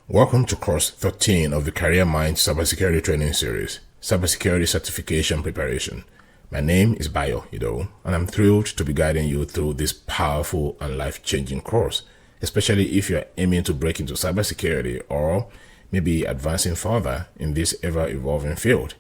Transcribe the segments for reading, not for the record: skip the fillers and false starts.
Welcome to course 13 of the Career Mind Cybersecurity Training Series, Cybersecurity Certification Preparation. My name is Bayo Ido, and I'm thrilled to be guiding you through this powerful and life-changing course, especially if you're aiming to break into cybersecurity or maybe advancing further in this ever-evolving field.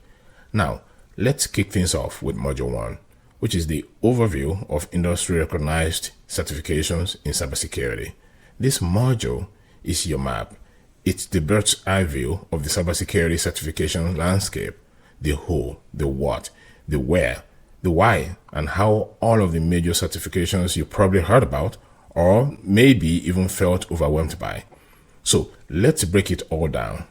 Now, let's kick things off with Module 1, which is the overview of industry-recognized certifications in cybersecurity. This module is your map. It's the bird's eye view of the cybersecurity certification landscape, the who, the what, the where, the why, and how all of the major certifications you probably heard about or maybe even felt overwhelmed by. So let's break it all down.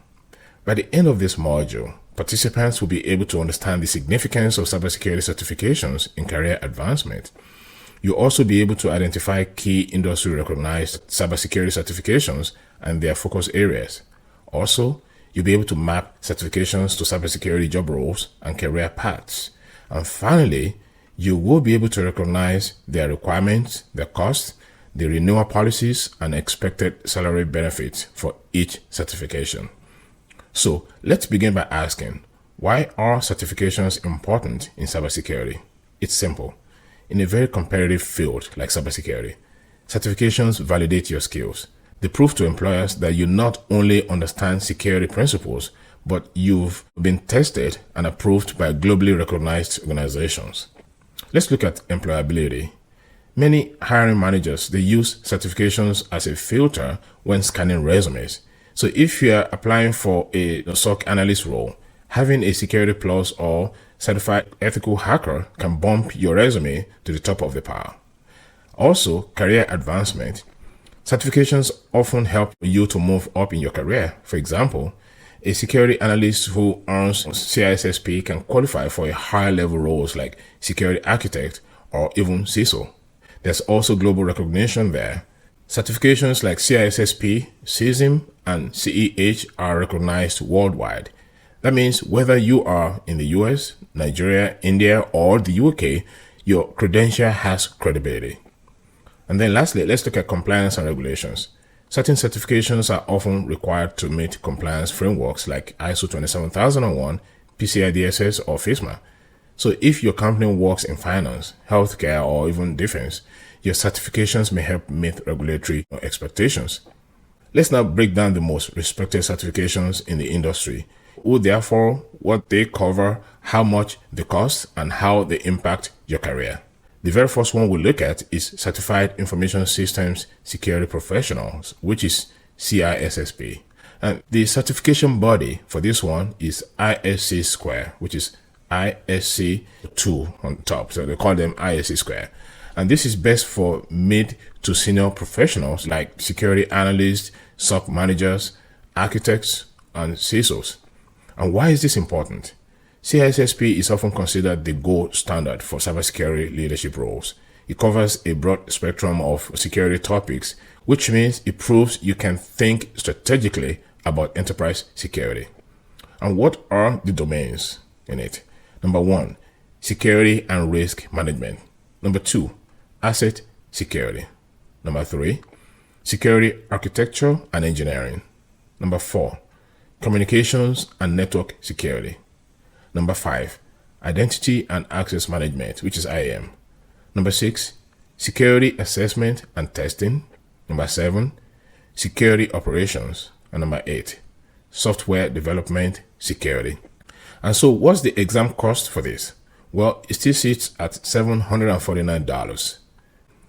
By the end of this module, participants will be able to understand the significance of cybersecurity certifications in career advancement. You'll also be able to identify key industry-recognized cybersecurity certifications and their focus areas. Also, you'll be able to map certifications to cybersecurity job roles and career paths. And finally, you will be able to recognize their requirements, their costs, the renewal policies, and expected salary benefits for each certification. So let's begin by asking, why are certifications important in cybersecurity? It's simple. In a very competitive field like cybersecurity, certifications validate your skills. They prove to employers that you not only understand security principles, but you've been tested and approved by globally recognized organizations. Let's look at employability. Many hiring managers, they use certifications as a filter when scanning resumes. So if you're applying for a SOC analyst role, having a Security Plus or Certified Ethical Hacker can bump your resume to the top of the pile. Also, career advancement. Certifications often help you to move up in your career. For example, a security analyst who earns CISSP can qualify for a higher level roles like security architect or even CISO. There's also global recognition there. Certifications like CISSP, CISM, and CEH are recognized worldwide. That means whether you are in the US, Nigeria, India, or the UK, your credential has credibility. And then lastly, let's look at compliance and regulations. Certain certifications are often required to meet compliance frameworks like ISO 27001, PCI DSS, or FISMA. So if your company works in finance, healthcare, or even defense, your certifications may help meet regulatory expectations. Let's now break down the most respected certifications in the industry, who therefore, what they cover, how much they cost, and how they impact your career. The very first one we'll look at is Certified Information Systems Security Professionals, which is CISSP. And the certification body for this one is ISC Square, which is ISC 2 on top. So they call them ISC Square. And this is best for mid to senior professionals like security analysts, SOC managers, architects, and CISOs. And why is this important? CISSP is often considered the gold standard for cybersecurity leadership roles. It covers a broad spectrum of security topics, which means it proves you can think strategically about enterprise security. And what are the domains in it? Number 1, security and risk management. Number 2, asset security. Number 3, security architecture and engineering. Number 4, communications and network security. Number 5, identity and access management, which is IAM. Number 6, security assessment and testing. Number 7, security operations. And number 8, software development security. And so what's the exam cost for this? Well, it still sits at $749.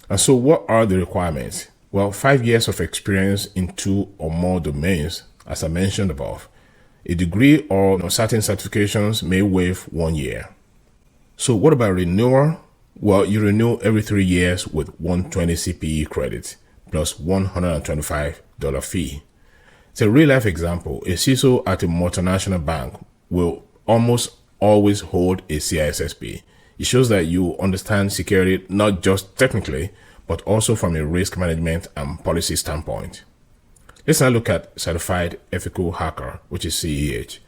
And so what are the requirements? Well, 5 years of experience in 2 or more domains, as I mentioned above. A degree or certain certifications may waive 1 year. So what about renewal? Well, you renew every 3 years with 120 CPE credits plus $125 fee. It's a real life example. A CISO at a multinational bank will almost always hold a CISSP. It shows that you understand security not just technically, but also from a risk management and policy standpoint. Let's now look at Certified Ethical Hacker, which is CEH.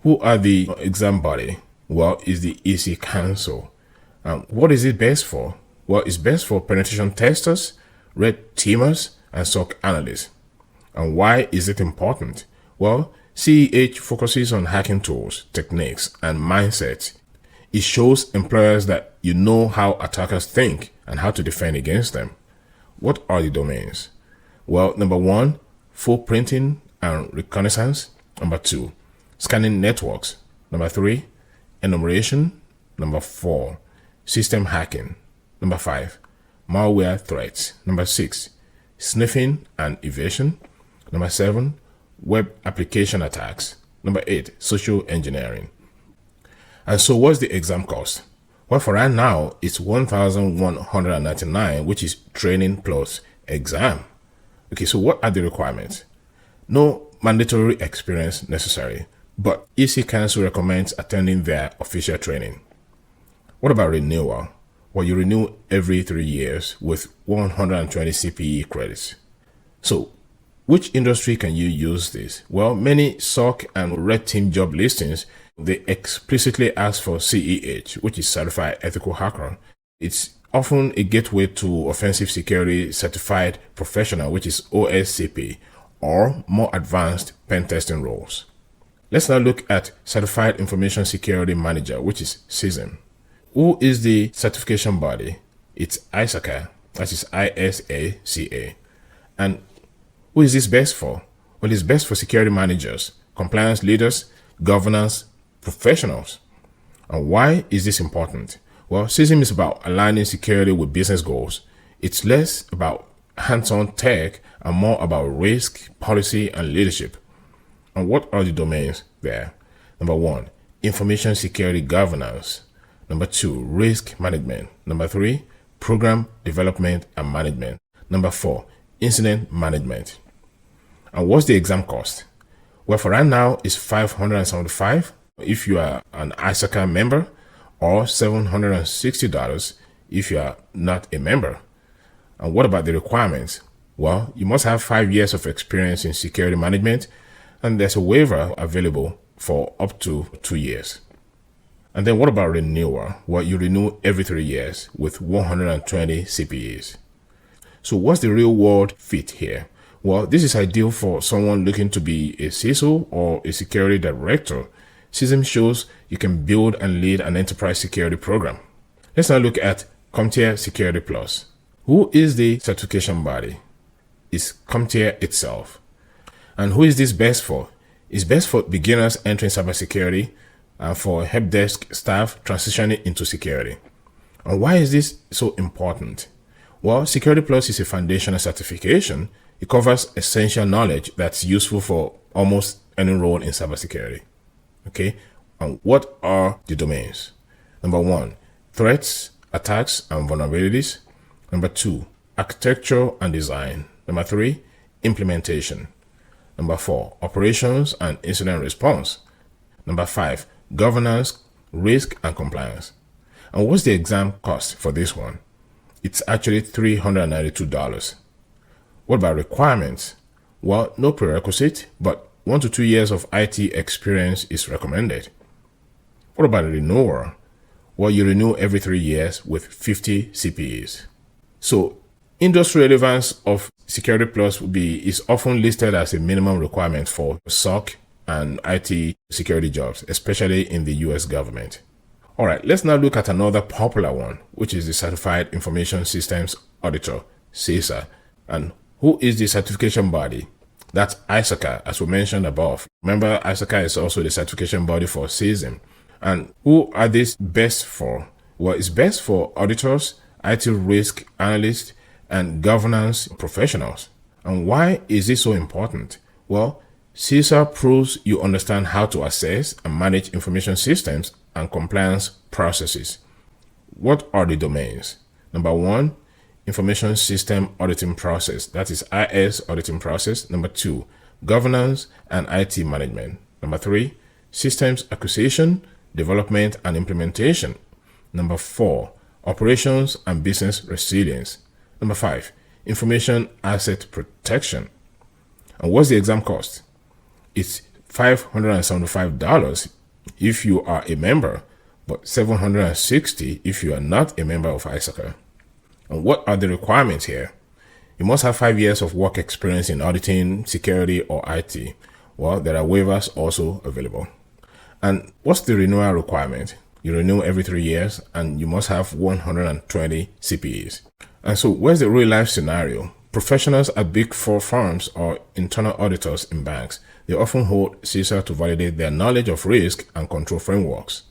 Who are the exam body? Well, it's the EC Council. What is it best for? Well, it's best for penetration testers, red teamers, and SOC analysts. And why is it important? Well, CEH focuses on hacking tools, techniques, and mindsets. It shows employers that you know how attackers think and how to defend against them. What are the domains? Well, number 1, footprinting and reconnaissance. Number 2, scanning networks. Number 3, enumeration. Number 4, system hacking. Number 5, malware threats. Number 6, sniffing and evasion. Number 7, web application attacks. Number 8, social engineering. And so what's the exam cost? Well, for right now, it's $1,199, which is training plus exam. Okay, so what are the requirements? No mandatory experience necessary, but EC Council recommends attending their official training. What about renewal? Well, you renew every 3 years with 120 CPE credits. So, which industry can you use this? Well, many SOC and red team job listings, they explicitly ask for CEH, which is Certified Ethical Hacker. It's often a gateway to Offensive Security Certified Professional, which is OSCP, or more advanced pen testing roles. Let's now look at Certified Information Security Manager, which is CISM. Who is the certification body? It's ISACA, that is ISACA. And who is this best for? Well, it's best for security managers, compliance leaders, governance professionals. And why is this important? Well, CISM is about aligning security with business goals. It's less about hands-on tech and more about risk, policy, and leadership. And what are the domains there? Number 1, information security governance. Number 2, risk management. Number 3, program development and management. Number 4, incident management. And what's the exam cost? Well, for right now, it's $575 if you are an ISACA member, or $760 if you are not a member. And what about the requirements? Well, you must have 5 years of experience in security management, and there's a waiver available for up to 2 years. And then what about renewal? Well, you renew every 3 years with 120 CPEs. So what's the real world fit here? Well, this is ideal for someone looking to be a CISO or a security director. CISM shows you can build and lead an enterprise security program. Let's now look at CompTIA Security Plus. Who is the certification body? It's CompTIA itself. And who is this best for? It's best for beginners entering cybersecurity and for help desk staff transitioning into security. And why is this so important? Well, Security Plus is a foundational certification. It covers essential knowledge that's useful for almost any role in cybersecurity. Okay, and what are the domains? Number 1, threats, attacks, and vulnerabilities. Number 2, architecture and design. Number 3, implementation. Number 4, operations and incident response. Number 5, governance, risk, and compliance. And what's the exam cost for this one? It's actually $392. What about requirements? Well, no prerequisite, but 1 to 2 years of IT experience is recommended. What about a renewal? Well, you renew every 3 years with 50 CPEs. So, industry relevance of Security Plus is often listed as a minimum requirement for SOC and IT security jobs, especially in the US government. All right, let's now look at another popular one, which is the Certified Information Systems Auditor, CISA. And who is the certification body? That's ISACA, as we mentioned above. Remember, ISACA is also the certification body for CISM. And who are these best for? Well, it's best for auditors, IT risk analysts, and governance professionals. And why is this so important? Well, CISA proves you understand how to assess and manage information systems and compliance processes. What are the domains? Number 1, Information System Auditing Process, that is IS auditing process. Number 2, governance and IT management. Number 3, systems acquisition, development and implementation. Number 4, operations and business resilience. Number 5, information asset protection. And what's the exam cost? It's $575 if you are a member, but $760 if you are not a member of ISACA. And what are the requirements here? You must have 5 years of work experience in auditing, security, or IT. Well, there are waivers also available. And what's the renewal requirement? You renew every 3 years and you must have 120 CPEs. And so where's the real life scenario? Professionals at big four firms or internal auditors in banks, they often hold CISA to validate their knowledge of risk and control frameworks.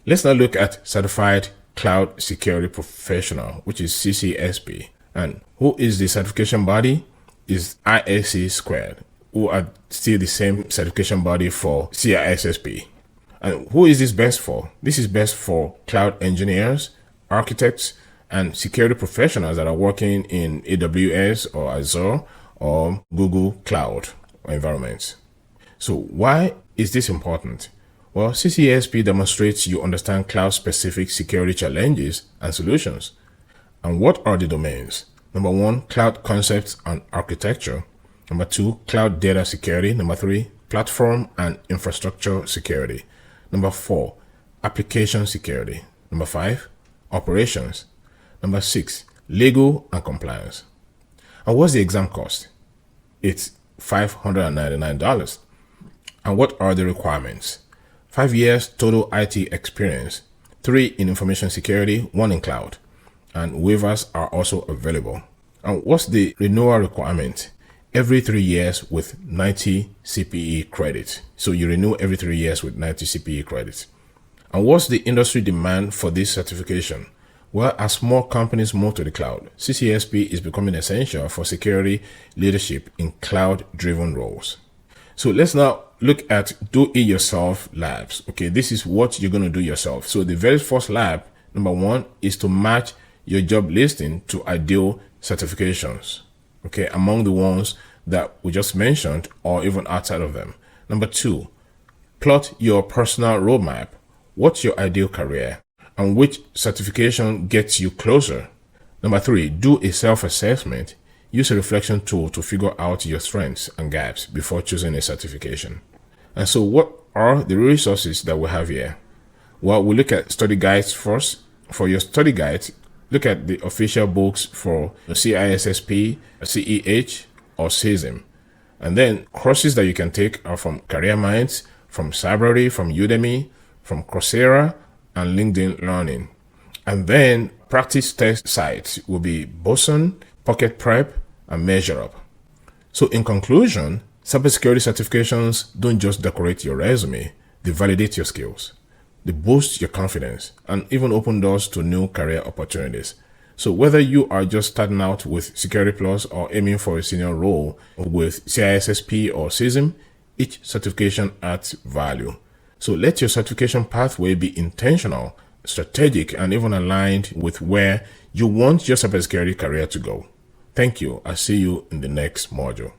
Let's now look at Certified Cloud Security Professional, which is CCSP. And who is the certification body? Is ISC squared, who are still the same certification body for CISSP. And who is this best for? This is best for cloud engineers, architects, and security professionals that are working in AWS or Azure or Google Cloud environments. So why is this important? Well, CCSP demonstrates you understand cloud-specific security challenges and solutions. And what are the domains? Number 1, cloud concepts and architecture. Number 2, cloud data security. Number 3, platform and infrastructure security. Number 4, application security. Number 5, operations. Number 6, legal and compliance. And what's the exam cost? It's $599. And what are the requirements? 5 years total IT experience, 3 in information security, 1 in cloud. And waivers are also available. And what's the renewal requirement? Every 3 years with 90 CPE credits. So you renew every 3 years with 90 CPE credits. And what's the industry demand for this certification? Well, as more companies move to the cloud, CCSP is becoming essential for security leadership in cloud-driven roles. So let's now look at do-it-yourself labs. Okay, this is what you're going to do yourself. So the very first lab, number 1, is to match your job listing to ideal certifications. Okay, among the ones that we just mentioned or even outside of them. Number 2, plot your personal roadmap. What's your ideal career and which certification gets you closer? Number 3, do a self-assessment. Use a reflection tool to figure out your strengths and gaps before choosing a certification. And so what are the resources that we have here? Well, we'll look at study guides first. For your study guides, look at the official books for CISSP, CEH, or CISM. And then courses that you can take are from Career Minds, from Cybersecurity, from Udemy, from Coursera, and LinkedIn Learning. And then practice test sites will be Boson, Pocket Prep, and Measure Up. So in conclusion, cybersecurity certifications don't just decorate your resume, they validate your skills. They boost your confidence and even open doors to new career opportunities. So whether you are just starting out with Security Plus or aiming for a senior role with CISSP or CISM, each certification adds value. So let your certification pathway be intentional, strategic, and even aligned with where you want your cybersecurity career to go. Thank you. I'll see you in the next module.